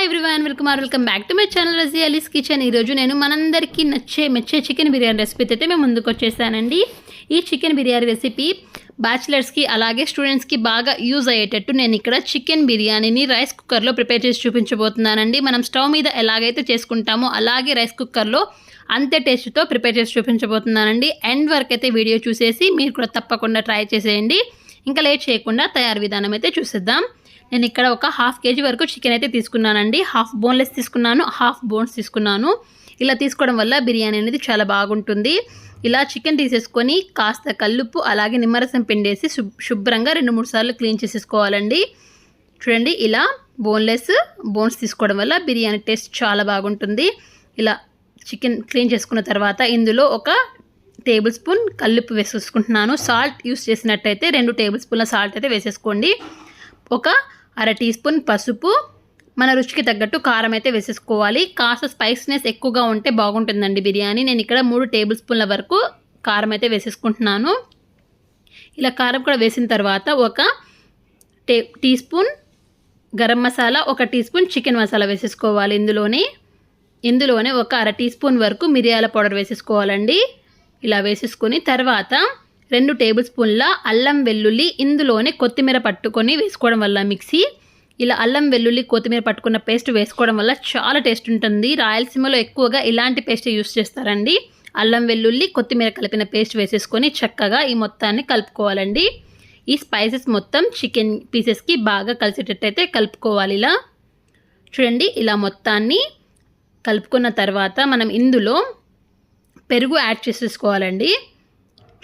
Hi everyone, welcome back to my channel Raziya Ali's kitchen. ఈరోజు నేను మనందరికీ మెచ్చే చికెన్ బిర్యానీ రెసిపీ అయితే మేము ముందుకు వచ్చేసానండి. ఈ చికెన్ బిర్యానీ రెసిపీ బ్యాచిలర్స్కి అలాగే స్టూడెంట్స్కి బాగా యూజ్ అయ్యేటట్టు నేను ఇక్కడ చికెన్ బిర్యానీని రైస్ కుక్కర్లో ప్రిపేర్ చేసి చూపించబోతున్నానండి. మనం స్టవ్ మీద ఎలాగైతే చేసుకుంటామో అలాగే రైస్ కుక్కర్లో అంతే టేస్ట్తో ప్రిపేర్ చేసి చూపించబోతున్నానండి. ఎండ్ వరకు అయితే వీడియో చూసేసి మీరు కూడా తప్పకుండా ట్రై చేసేయండి. ఇంకా లేట్ చేయకుండా తయారు విధానం అయితే చూసేద్దాం. నేను ఇక్కడ ఒక ½ కేజీ వరకు చికెన్ అయితే తీసుకున్నానండి. హాఫ్ బోన్లెస్ తీసుకున్నాను, హాఫ్ బోన్స్ తీసుకున్నాను. ఇలా తీసుకోవడం వల్ల బిర్యానీ అనేది చాలా బాగుంటుంది. ఇలా చికెన్ తీసేసుకొని కాస్త కల్లుప్పు అలాగే నిమ్మరసం పిండేసి శుభ్రంగా 2-3 సార్లు క్లీన్ చేసేసుకోవాలండి. చూడండి, ఇలా బోన్స్ తీసుకోవడం వల్ల బిర్యానీ టేస్ట్ చాలా బాగుంటుంది. ఇలా చికెన్ క్లీన్ చేసుకున్న తర్వాత ఇందులో ఒక టేబుల్ స్పూన్ కల్లుప్పు వేసేసుకుంటున్నాను. సాల్ట్ యూస్ చేసినట్టయితే 2 టేబుల్ స్పూన్ల సాల్ట్ అయితే వేసేసుకోండి. ఒక అర టీ స్పూన్ పసుపు, మన రుచికి తగ్గట్టు కారం అయితే వేసేసుకోవాలి. కాస్త స్పైసీనెస్ ఎక్కువగా ఉంటే బాగుంటుందండి బిర్యానీ. నేను ఇక్కడ 3 టేబుల్ స్పూన్ల వరకు కారం అయితే వేసేసుకుంటున్నాను. ఇలా కారం కూడా వేసిన తర్వాత ఒక టీ స్పూన్ గరం మసాలా, ఒక టీ స్పూన్ చికెన్ మసాలా వేసేసుకోవాలి. ఇందులోనే ఒక అర టీ స్పూన్ వరకు మిరియాల పౌడర్ వేసేసుకోవాలండి. ఇలా వేసేసుకొని తర్వాత 2 టేబుల్ స్పూన్ల అల్లం వెల్లుల్లి, ఇందులోనే కొత్తిమీర పట్టుకొని వేసుకోవడం వల్ల ఇలా అల్లం వెల్లుల్లి కొత్తిమీర పట్టుకున్న పేస్ట్ వేసుకోవడం వల్ల చాలా టేస్ట్ ఉంటుంది. రాయలసీమలో ఎక్కువగా ఇలాంటి పేస్ట్ యూస్ చేస్తారండి. అల్లం వెల్లుల్లి కొత్తిమీర కలిపిన పేస్ట్ వేసేసుకొని చక్కగా ఈ మొత్తాన్ని కలుపుకోవాలండి. ఈ స్పైసెస్ మొత్తం చికెన్ పీసెస్కి బాగా కలిసేటట్టయితే కలుపుకోవాలి. ఇలా చూడండి, ఇలా మొత్తాన్ని కలుపుకున్న తర్వాత మనం ఇందులో పెరుగు యాడ్ చేసేసుకోవాలండి.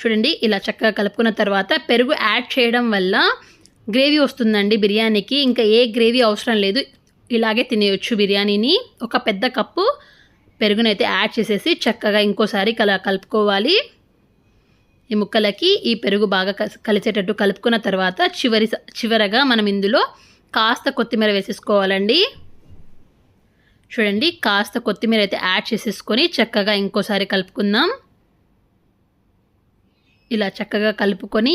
చూడండి, ఇలా చక్కగా కలుపుకున్న తర్వాత పెరుగు యాడ్ చేయడం వల్ల గ్రేవీ వస్తుందండి బిర్యానీకి. ఇంకా ఏ గ్రేవీ అవసరం లేదు, ఇలాగే తినేయొచ్చు బిర్యానీని. ఒక పెద్ద కప్పు పెరుగునైతే యాడ్ చేసేసి చక్కగా ఇంకోసారి కలుపుకోవాలి. ఈ ముక్కలకి ఈ పెరుగు బాగా కలిసేటట్టు కలుపుకున్న తర్వాత చివరగా మనం ఇందులో కాస్త కొత్తిమీర వేసేసుకోవాలండి. చూడండి, కాస్త కొత్తిమీర అయితే యాడ్ చేసేసుకొని చక్కగా ఇంకోసారి కలుపుకుందాం. ఇలా చక్కగా కలుపుకొని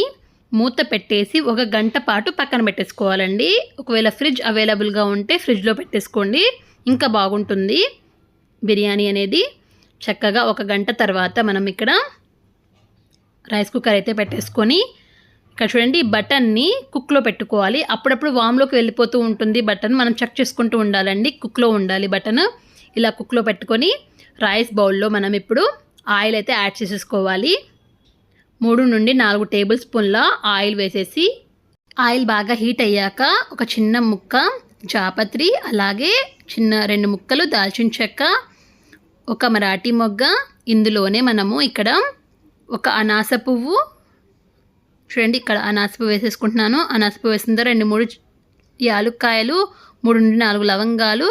మూత పెట్టేసి 1 గంట పాటు పక్కన పెట్టేసుకోవాలండి. ఒకవేళ ఫ్రిడ్జ్ అవైలబుల్గా ఉంటే ఫ్రిడ్జ్లో పెట్టేసుకోండి, ఇంకా బాగుంటుంది బిర్యానీ అనేది. చక్కగా 1 గంట తర్వాత మనం ఇక్కడ రైస్ కుక్కర్ అయితే పెట్టేసుకొని ఇక్కడ చూడండి బటన్ని కుక్లో పెట్టుకోవాలి. అప్పుడప్పుడు వామ్లోకి వెళ్ళిపోతూ ఉంటుంది బటన్, మనం చెక్ చేసుకుంటూ ఉండాలండి. కుక్లో ఉండాలి బటన్. ఇలా కుక్లో పెట్టుకొని రైస్ బౌల్లో మనం ఇప్పుడు ఆయిల్ అయితే యాడ్ చేసేసుకోవాలి. 3 నుండి 4 టేబుల్ స్పూన్ల ఆయిల్ వేసేసి ఆయిల్ బాగా హీట్ అయ్యాక ఒక చిన్న ముక్క జాపత్రి, అలాగే 2 ముక్కలు దాల్చిన చెక్క, ఒక మరాఠీ మొగ్గ, ఇందులోనే మనము ఇక్కడ ఒక అనాస పువ్వు, చూడండి ఇక్కడ అనాస పువ్వు వేసేసుకుంటున్నాను. అనాస పువ్వు వేసిన తర్వాత 2-3 యాలుక్కాయలు, 3 నుండి 4 లవంగాలు,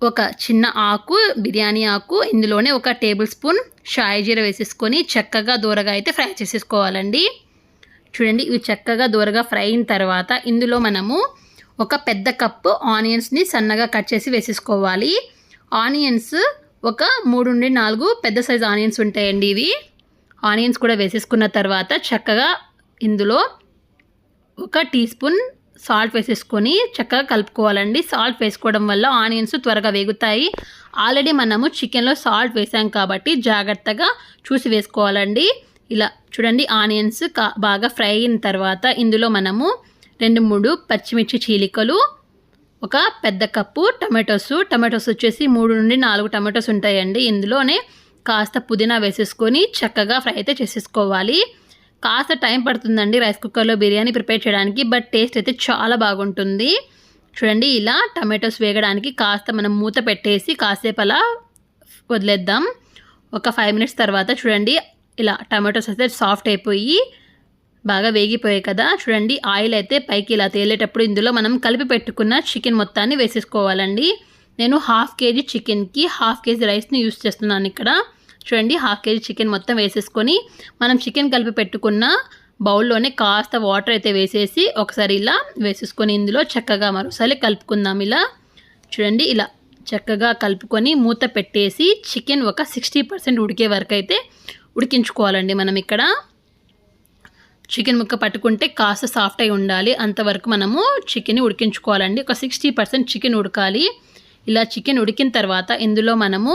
ఒక చిన్న ఆకు బిర్యానీ ఆకు, ఇందులోనే ఒక టేబుల్ స్పూన్ షాయి జీర వేసేసుకొని చక్కగా దూరగా అయితే ఫ్రై చేసేసుకోవాలండి. చూడండి, ఇవి చక్కగా దూరగా ఫ్రై అయిన తర్వాత ఇందులో మనము ఒక పెద్ద కప్పు ఆనియన్స్ని సన్నగా కట్ చేసి వేసేసుకోవాలి. ఆనియన్స్ ఒక 3 నుండి 4 పెద్ద సైజు ఆనియన్స్ ఉంటాయండి. ఇవి ఆనియన్స్ కూడా వేసేసుకున్న తర్వాత చక్కగా ఇందులో ఒక టీ స్పూన్ సాల్ట్ వేసేసుకొని చక్కగా కలుపుకోవాలండి. సాల్ట్ వేసుకోవడం వల్ల ఆనియన్స్ త్వరగా వేగుతాయి. ఆల్రెడీ మనము చికెన్లో సాల్ట్ వేసాం కాబట్టి జాగ్రత్తగా చూసి వేసుకోవాలండి. ఇలా చూడండి, ఆనియన్స్ బాగా ఫ్రై అయిన తర్వాత ఇందులో మనము 2-3 పచ్చిమిర్చి చీలికలు, ఒక పెద్ద కప్పు టమాటోస్ వచ్చేసి 3 నుండి 4 టమాటోస్ ఉంటాయండి. ఇందులోనే కాస్త పుదీనా వేసేసుకొని చక్కగా ఫ్రై అయితే చేసేసుకోవాలి. కాస్త టైం పడుతుందండి రైస్ కుక్కర్లో బిర్యానీ ప్రిపేర్ చేయడానికి, బట్ టేస్ట్ అయితే చాలా బాగుంటుంది. చూడండి, ఇలా టమాటోస్ వేగడానికి కాస్త మనం మూత పెట్టేసి కాసేపు అలా వదిలేద్దాం. ఒక 5 మినిట్స్ తర్వాత చూడండి, ఇలా టమాటోస్ అయితే సాఫ్ట్ అయిపోయి బాగా వేగిపోయాయి కదా. చూడండి, ఆయిల్ అయితే పైకి ఇలా తేలేటప్పుడు ఇందులో మనం కలిపి పెట్టుకున్న చికెన్ మొత్తాన్ని వేసేసుకోవాలండి. నేను ½ కేజీ చికెన్కి ½ కేజీ రైస్ని యూస్ చేస్తున్నాను ఇక్కడ. చూడండి, ½ కేజీ చికెన్ మొత్తం వేసేసుకొని మనం చికెన్ కలిపి పెట్టుకున్న బౌల్లోనే కాస్త వాటర్ అయితే వేసేసి ఒకసారి ఇలా వేసేసుకొని ఇందులో చక్కగా మరోసారి కలుపుకుందాం. ఇలా చూడండి, ఇలా చక్కగా కలుపుకొని మూత పెట్టేసి చికెన్ ఒక 60% ఉడికే వరకు అయితే ఉడికించుకోవాలండి. మనం ఇక్కడ చికెన్ ముక్క పట్టుకుంటే కాస్త సాఫ్ట్ అయి ఉండాలి, అంతవరకు మనము చికెన్ని ఉడికించుకోవాలండి. ఒక 60% చికెన్ ఉడకాలి. ఇలా చికెన్ ఉడికిన తర్వాత ఇందులో మనము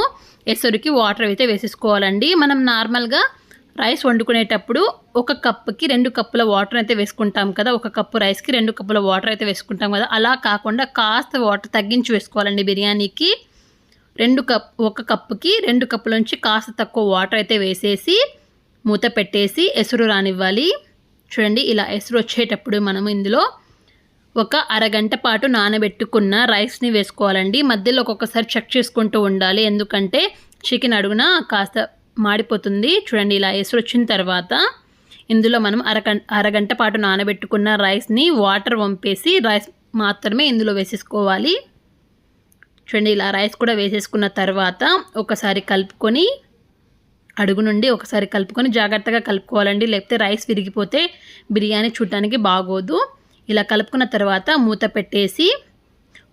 ఎసరుకి వాటర్ అయితే వేసేసుకోవాలండి. మనం నార్మల్గా రైస్ వండుకునేటప్పుడు 1 కప్పుకి 2 కప్పుల వాటర్ అయితే వేసుకుంటాం కదా, 1 కప్పు రైస్కి 2 కప్పుల వాటర్ అయితే వేసుకుంటాం కదా, అలా కాకుండా కాస్త వాటర్ తగ్గించి వేసుకోవాలండి బిర్యానీకి. 1 కప్పుకి 2 కప్పుల నుంచి కాస్త తక్కువ వాటర్ అయితే వేసేసి మూత పెట్టేసి ఎసురు రానివ్వాలి. చూడండి, ఇలా ఎసురు వచ్చేటప్పుడు మనము ఇందులో ఒక అరగంట పాటు నానబెట్టుకున్న రైస్ని వేసుకోవాలండి. మధ్యలో ఒక్కొక్కసారి చెక్ చేసుకుంటూ ఉండాలి, ఎందుకంటే చికెన్ అడుగున కాస్త మాడిపోతుంది. చూడండి, ఇలా ఎసురు వచ్చిన తర్వాత ఇందులో మనం అరగంట పాటు నానబెట్టుకున్న రైస్ని వాటర్ వంపేసి రైస్ మాత్రమే ఇందులో వేసేసుకోవాలి. చూడండి, ఇలా రైస్ కూడా వేసేసుకున్న తర్వాత ఒకసారి కలుపుకొని అడుగు నుండి ఒకసారి కలుపుకొని జాగ్రత్తగా కలుపుకోవాలండి, లేకపోతే రైస్ విరిగిపోతే బిర్యానీ చూడటానికి బాగోదు. ఇలా కలుపుకున్న తర్వాత మూత పెట్టేసి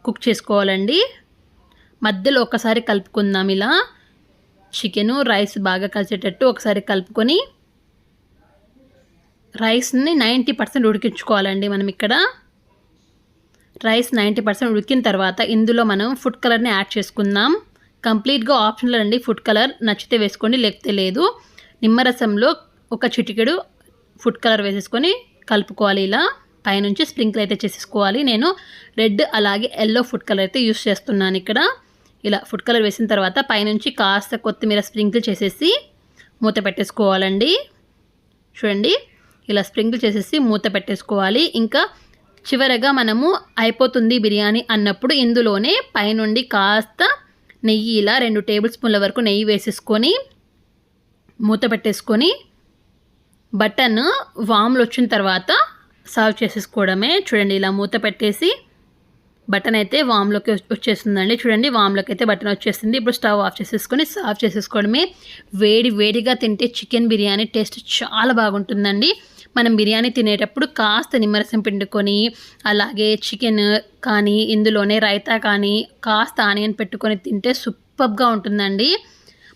కుక్ చేసుకోవాలండి. మధ్యలో ఒకసారి కలుపుకుందాం, ఇలా చికెను రైస్ బాగా కలిసేటట్టు ఒకసారి కలుపుకొని రైస్ని 90% ఉడికించుకోవాలండి. మనం ఇక్కడ రైస్ 90% ఉడికిన తర్వాత ఇందులో మనం ఫుడ్ కలర్ని యాడ్ చేసుకుందాం. కంప్లీట్గా ఆప్షనల్ అండి, ఫుడ్ కలర్ నచ్చితే వేసుకోండి, లేకపోతే లేదు. నిమ్మరసంలో 1 చిటికెడు ఫుడ్ కలర్ వేసేసుకొని కలుపుకోవాలి. ఇలా పైనుంచి స్ప్రింకిల్ అయితే చేసేసుకోవాలి. నేను రెడ్ అలాగే ఎల్లో ఫుడ్ కలర్ అయితే యూస్ చేస్తున్నాను ఇక్కడ. ఇలా ఫుడ్ కలర్ వేసిన తర్వాత పైనుంచి కాస్త కొత్తిమీర స్ప్రింకిల్ చేసేసి మూత పెట్టేసుకోవాలండి. చూడండి, ఇలా స్ప్రింకిల్ చేసేసి మూత పెట్టేసుకోవాలి. ఇంకా చివరగా మనము అయిపోతుంది బిర్యానీ అన్నప్పుడు ఇందులోనే పైనుండి కాస్త నెయ్యి, ఇలా 2 టేబుల్ స్పూన్ల వరకు నెయ్యి వేసేసుకొని మూత పెట్టేసుకొని బటన్ వామ్లు వచ్చిన తర్వాత సర్వ్ చేసేసుకోవడమే. చూడండి, ఇలా మూత పెట్టేసి బటన్ అయితే వామ్లోకి వచ్చేస్తుందండి. చూడండి, వామ్లోకి అయితే బటన్ వచ్చేసింది. ఇప్పుడు స్టవ్ ఆఫ్ చేసేసుకొని సర్వ్ చేసేసుకోవడమే. వేడిగా తింటే చికెన్ బిర్యానీ టేస్ట్ చాలా బాగుంటుందండి. మనం బిర్యానీ తినేటప్పుడు కాస్త నిమ్మరసం పిండుకొని అలాగే చికెన్ కానీ ఇందులోనే రైతా కానీ కాస్త ఆనియన్ పెట్టుకొని తింటే సూపర్గా ఉంటుందండి.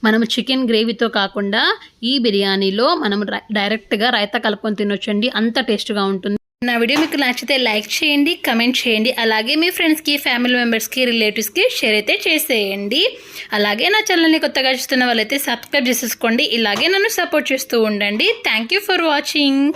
మనము చికెన్ గ్రేవీతో కాకుండా ఈ బిర్యానీలో మనం డైరెక్ట్గా రైతా కలుపుకొని తినొచ్చండి, అంత టేస్ట్గా ఉంటుంది. నా వీడియో మీకు నచ్చితే లైక్ చేయండి, కమెంట్ చేయండి, అలాగే మీ ఫ్రెండ్స్కి, ఫ్యామిలీ మెంబర్స్కి, రిలేటివ్స్కి షేర్ అయితే చేసేయండి. అలాగే నా ఛానల్ని కొత్తగా చూస్తున్న వాళ్ళైతే సబ్స్క్రైబ్ చేసేసుకోండి. ఇలాగే నన్ను సపోర్ట్ చేస్తూ ఉండండి. Thank you for watching.